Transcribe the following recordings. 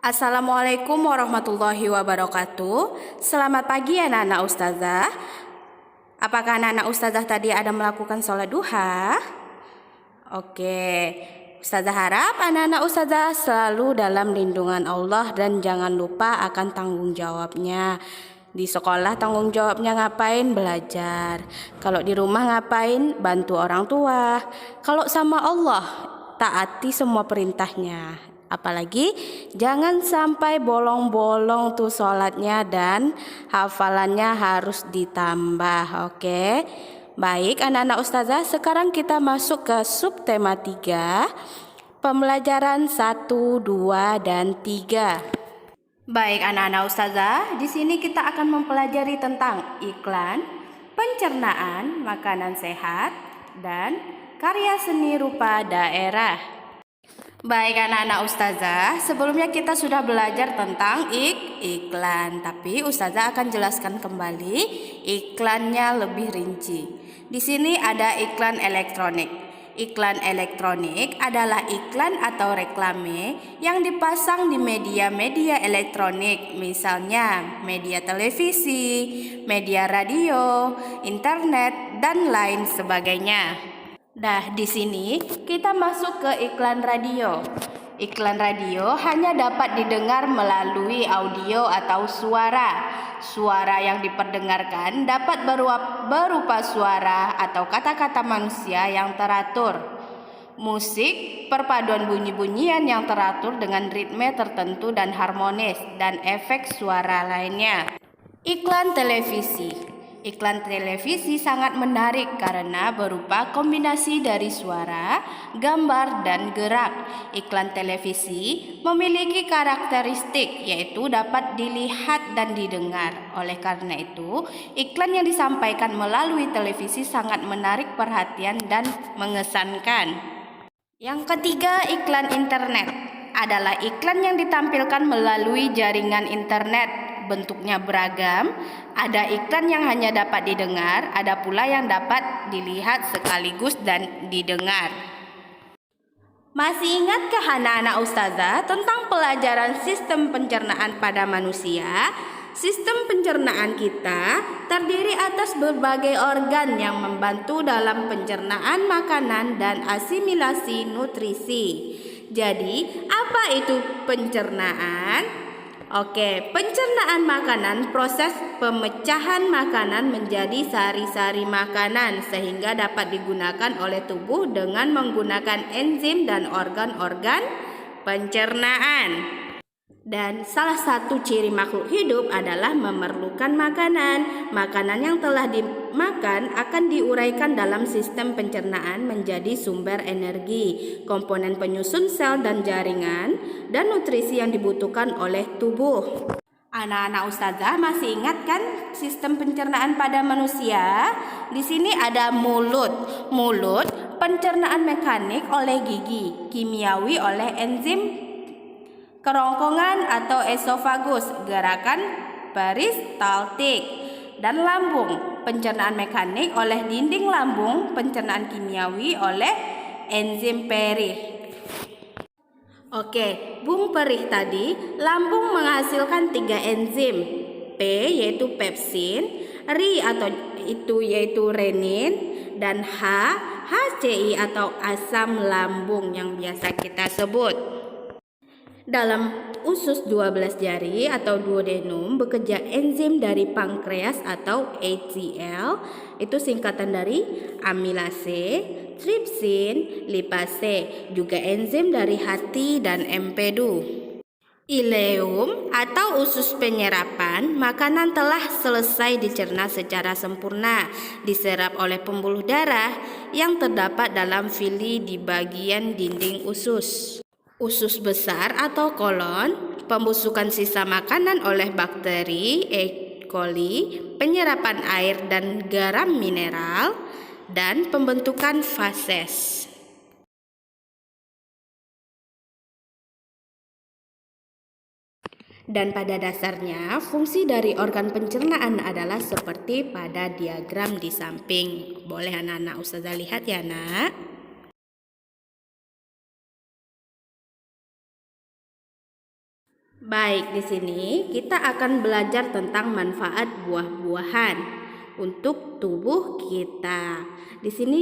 Assalamualaikum warahmatullahi wabarakatuh. Selamat pagi anak-anak ustazah. Apakah anak-anak ustazah tadi ada melakukan sholat duha? Oke, ustazah harap anak-anak ustazah selalu dalam lindungan Allah dan jangan lupa akan tanggung jawabnya. Di sekolah tanggung jawabnya ngapain? Belajar. Kalau di rumah ngapain? Bantu orang tua. Kalau sama Allah, taati semua perintahnya. Apalagi jangan sampai bolong-bolong tuh sholatnya dan hafalannya harus ditambah. Oke. Baik anak-anak ustazah, sekarang kita masuk ke subtema 3, pembelajaran 1, 2, dan 3. Baik anak-anak ustazah, di sini kita akan mempelajari tentang iklan, pencernaan, makanan sehat, dan karya seni rupa daerah. Baik anak-anak ustazah, sebelumnya kita sudah belajar tentang iklan, tapi ustazah akan jelaskan kembali iklannya lebih rinci. Di sini ada iklan elektronik. Iklan elektronik adalah iklan atau reklame yang dipasang di media-media elektronik, misalnya media televisi, media radio, internet, dan lain sebagainya. Nah, di sini kita masuk ke iklan radio. Iklan radio hanya dapat didengar melalui audio atau suara. Suara yang diperdengarkan dapat berupa suara atau kata-kata manusia yang teratur. Musik, perpaduan bunyi-bunyian yang teratur dengan ritme tertentu dan harmonis, dan efek suara lainnya. Iklan televisi. Iklan televisi sangat menarik karena berupa kombinasi dari suara, gambar, dan gerak. Iklan televisi memiliki karakteristik yaitu dapat dilihat dan didengar. Oleh karena itu, iklan yang disampaikan melalui televisi sangat menarik perhatian dan mengesankan. Yang ketiga, iklan internet adalah iklan yang ditampilkan melalui jaringan internet. Bentuknya beragam, ada iklan yang hanya dapat didengar, ada pula yang dapat dilihat sekaligus dan didengar. Masih ingatkah anak-anak ustazah tentang pelajaran sistem pencernaan pada manusia? Sistem pencernaan kita terdiri atas berbagai organ yang membantu dalam pencernaan makanan dan asimilasi nutrisi. Jadi, apa itu pencernaan? Oke, pencernaan makanan proses pemecahan makanan menjadi sari-sari makanan sehingga dapat digunakan oleh tubuh dengan menggunakan enzim dan organ-organ pencernaan. Dan salah satu ciri makhluk hidup adalah memerlukan makanan. Makanan yang telah dimakan akan diuraikan dalam sistem pencernaan menjadi sumber energi, komponen penyusun sel dan jaringan, dan nutrisi yang dibutuhkan oleh tubuh. Anak-anak ustazah masih ingat kan sistem pencernaan pada manusia? Di sini ada mulut. Mulut pencernaan mekanik oleh gigi, kimiawi oleh enzim, kerongkongan atau esofagus, gerakan peristaltik, dan lambung pencernaan mekanik oleh dinding lambung, pencernaan kimiawi oleh enzim perih. Oke, bung perih tadi, lambung menghasilkan 3 enzim, P yaitu pepsin, RI atau itu yaitu renin, dan HCI atau asam lambung yang biasa kita sebut. Dalam usus 12 jari atau duodenum bekerja enzim dari pankreas atau HCl, itu singkatan dari amilase, tripsin, lipase, juga enzim dari hati dan empedu. Ileum atau usus penyerapan, makanan telah selesai dicerna secara sempurna, diserap oleh pembuluh darah yang terdapat dalam villi di bagian dinding usus. Usus besar atau kolon, pembusukan sisa makanan oleh bakteri E. coli, penyerapan air dan garam mineral, dan pembentukan fases. Dan pada dasarnya, fungsi dari organ pencernaan adalah seperti pada diagram di samping. Boleh anak-anak ustazah lihat ya nak? Baik, di sini kita akan belajar tentang manfaat buah-buahan untuk tubuh kita. Di sini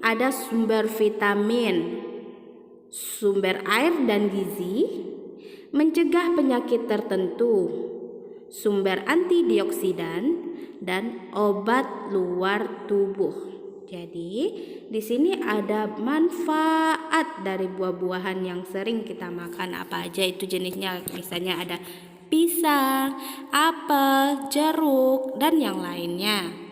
ada sumber vitamin, sumber air dan gizi, mencegah penyakit tertentu, sumber antioksidan, dan obat luar tubuh. Jadi, di sini ada manfaat dari buah-buahan yang sering kita makan. Apa aja itu jenisnya? Misalnya ada pisang, apel, jeruk, dan yang lainnya.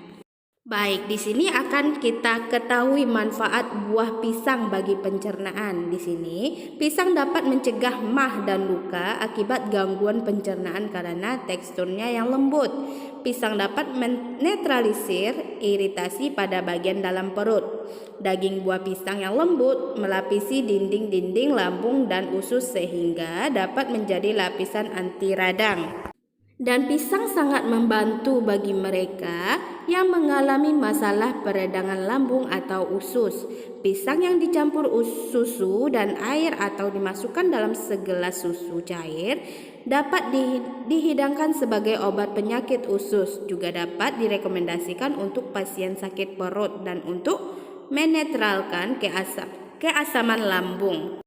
Baik, di sini akan kita ketahui manfaat buah pisang bagi pencernaan. Di sini, pisang dapat mencegah MAH dan luka akibat gangguan pencernaan karena teksturnya yang lembut. Pisang dapat menetralisir iritasi pada bagian dalam perut. Daging buah pisang yang lembut melapisi dinding-dinding lambung dan usus sehingga dapat menjadi lapisan anti radang. Dan pisang sangat membantu bagi mereka yang mengalami masalah peredangan lambung atau usus. Pisang yang dicampur susu dan air atau dimasukkan dalam segelas susu cair dapat dihidangkan sebagai obat penyakit usus. Juga dapat direkomendasikan untuk pasien sakit perut dan untuk menetralkan keasaman lambung.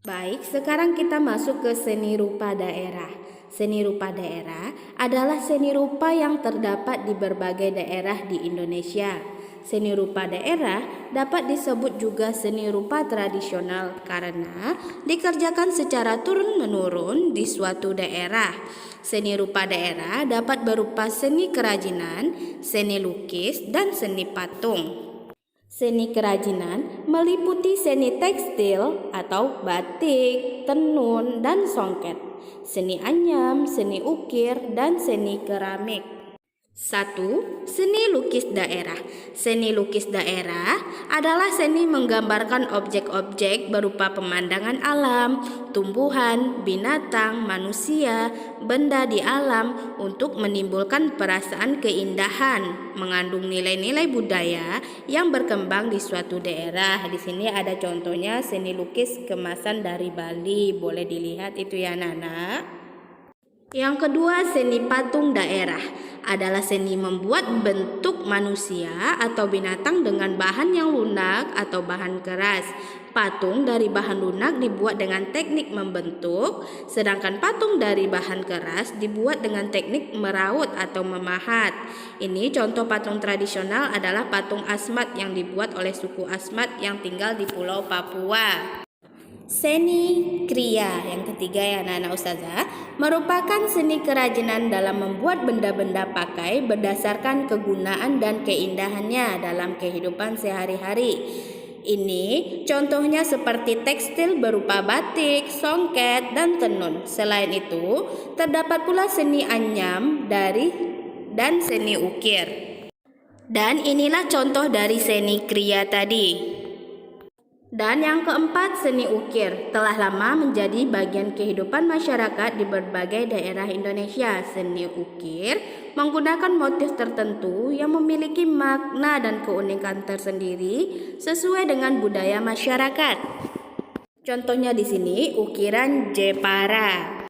Baik, sekarang kita masuk ke seni rupa daerah. Seni rupa daerah adalah seni rupa yang terdapat di berbagai daerah di Indonesia. Seni rupa daerah dapat disebut juga seni rupa tradisional karena dikerjakan secara turun-menurun di suatu daerah. Seni rupa daerah dapat berupa seni kerajinan, seni lukis, dan seni patung. Seni kerajinan meliputi seni tekstil atau batik, tenun, dan songket, seni anyam, seni ukir, dan seni keramik. 1. Seni lukis daerah. Seni lukis daerah adalah seni menggambarkan objek-objek berupa pemandangan alam, tumbuhan, binatang, manusia, benda di alam untuk menimbulkan perasaan keindahan, mengandung nilai-nilai budaya yang berkembang di suatu daerah. Di sini ada contohnya seni lukis kemasan dari Bali. Boleh dilihat itu ya Nana. Yang kedua, seni patung daerah adalah seni membuat bentuk manusia atau binatang dengan bahan yang lunak atau bahan keras. Patung dari bahan lunak dibuat dengan teknik membentuk, sedangkan patung dari bahan keras dibuat dengan teknik meraut atau memahat. Ini contoh patung tradisional adalah patung Asmat yang dibuat oleh suku Asmat yang tinggal di Pulau Papua. Seni kriya yang ketiga ya anak-anak ustazah merupakan seni kerajinan dalam membuat benda-benda pakai berdasarkan kegunaan dan keindahannya dalam kehidupan sehari-hari. Ini contohnya seperti tekstil berupa batik, songket, dan tenun. Selain itu, terdapat pula seni anyam dan seni ukir. Dan inilah contoh dari seni kriya tadi. Dan yang keempat, seni ukir telah lama menjadi bagian kehidupan masyarakat di berbagai daerah Indonesia. Seni ukir menggunakan motif tertentu yang memiliki makna dan keunikan tersendiri sesuai dengan budaya masyarakat. Contohnya di sini ukiran Jepara.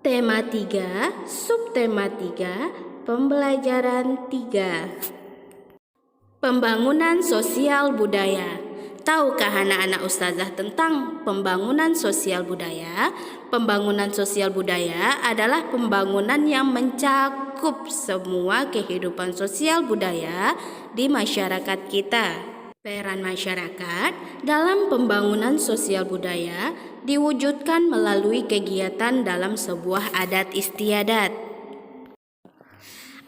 Tema 3, subtema 3, pembelajaran 3. Pembangunan sosial budaya. Tahukah anak-anak ustazah tentang pembangunan sosial budaya? Pembangunan sosial budaya adalah pembangunan yang mencakup semua kehidupan sosial budaya di masyarakat kita. Peran masyarakat dalam pembangunan sosial budaya diwujudkan melalui kegiatan dalam sebuah adat istiadat.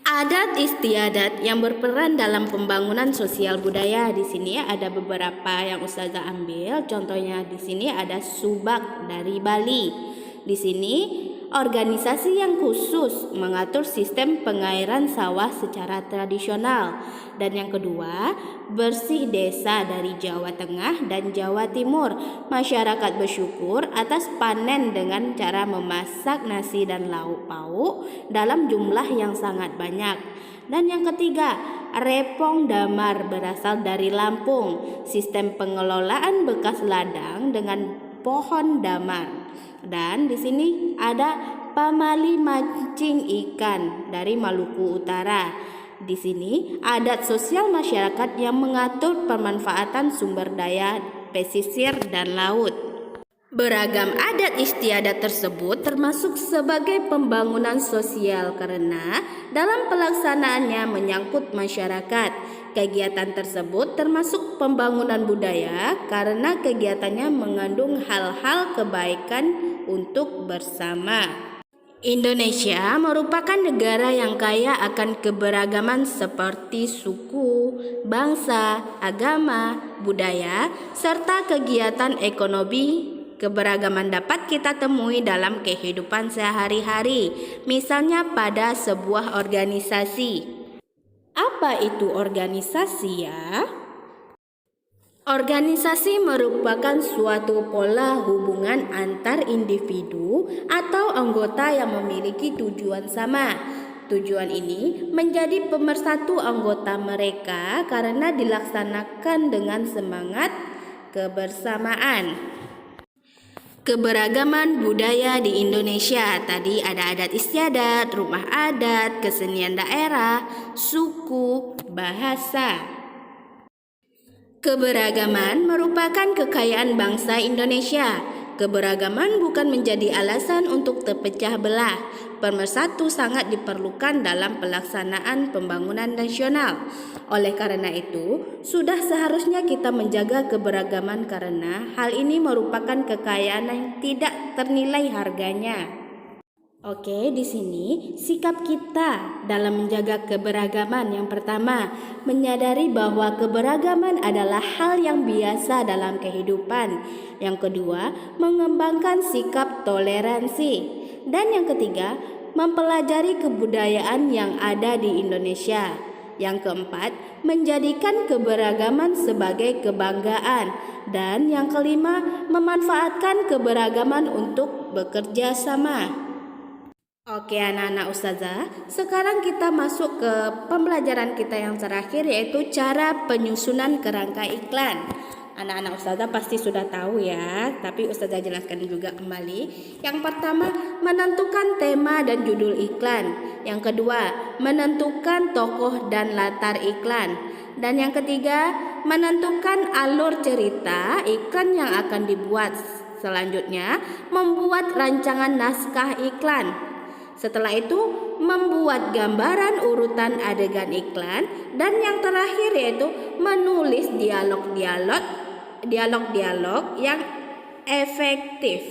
Adat istiadat yang berperan dalam pembangunan sosial budaya. Di sini ada beberapa yang ustazah ambil. Contohnya di sini ada subak dari Bali. Di sini organisasi yang khusus mengatur sistem pengairan sawah secara tradisional. Dan yang kedua, Bersih Desa dari Jawa Tengah dan Jawa Timur. Masyarakat bersyukur atas panen dengan cara memasak nasi dan lauk pauk dalam jumlah yang sangat banyak. Dan yang ketiga, Repong Damar berasal dari Lampung. Sistem pengelolaan bekas ladang dengan pohon damar. Dan di sini ada pamali mancing ikan dari Maluku Utara. Di sini adat sosial masyarakat yang mengatur pemanfaatan sumber daya pesisir dan laut. Beragam adat istiadat tersebut termasuk sebagai pembangunan sosial karena dalam pelaksanaannya menyangkut masyarakat. Kegiatan tersebut termasuk pembangunan budaya karena kegiatannya mengandung hal-hal kebaikan untuk bersama. Indonesia merupakan negara yang kaya akan keberagaman seperti suku, bangsa, agama, budaya, serta kegiatan ekonomi. Keberagaman dapat kita temui dalam kehidupan sehari-hari, misalnya pada sebuah organisasi. Apa itu organisasi ya? Organisasi merupakan suatu pola hubungan antar individu atau anggota yang memiliki tujuan sama. Tujuan ini menjadi pemersatu anggota mereka karena dilaksanakan dengan semangat kebersamaan. Keberagaman budaya di Indonesia. Tadi ada adat istiadat, rumah adat, kesenian daerah, suku, bahasa. Keberagaman merupakan kekayaan bangsa Indonesia. Keberagaman bukan menjadi alasan untuk terpecah belah. Pemersatu sangat diperlukan dalam pelaksanaan pembangunan nasional. Oleh karena itu, sudah seharusnya kita menjaga keberagaman karena hal ini merupakan kekayaan yang tidak ternilai harganya. Oke, di sini sikap kita dalam menjaga keberagaman yang pertama, menyadari bahwa keberagaman adalah hal yang biasa dalam kehidupan. Yang kedua, mengembangkan sikap toleransi. Dan yang ketiga, mempelajari kebudayaan yang ada di Indonesia. Yang keempat, menjadikan keberagaman sebagai kebanggaan. Dan yang kelima, memanfaatkan keberagaman untuk bekerja sama. Oke anak-anak ustazah, sekarang kita masuk ke pembelajaran kita yang terakhir yaitu cara penyusunan kerangka iklan. Anak-anak ustazah pasti sudah tahu ya, tapi ustazah jelaskan juga kembali. Yang pertama, menentukan tema dan judul iklan. Yang kedua, menentukan tokoh dan latar iklan. Dan yang ketiga, menentukan alur cerita iklan yang akan dibuat. Selanjutnya, membuat rancangan naskah iklan. Setelah itu membuat gambaran urutan adegan iklan dan yang terakhir yaitu menulis dialog-dialog yang efektif.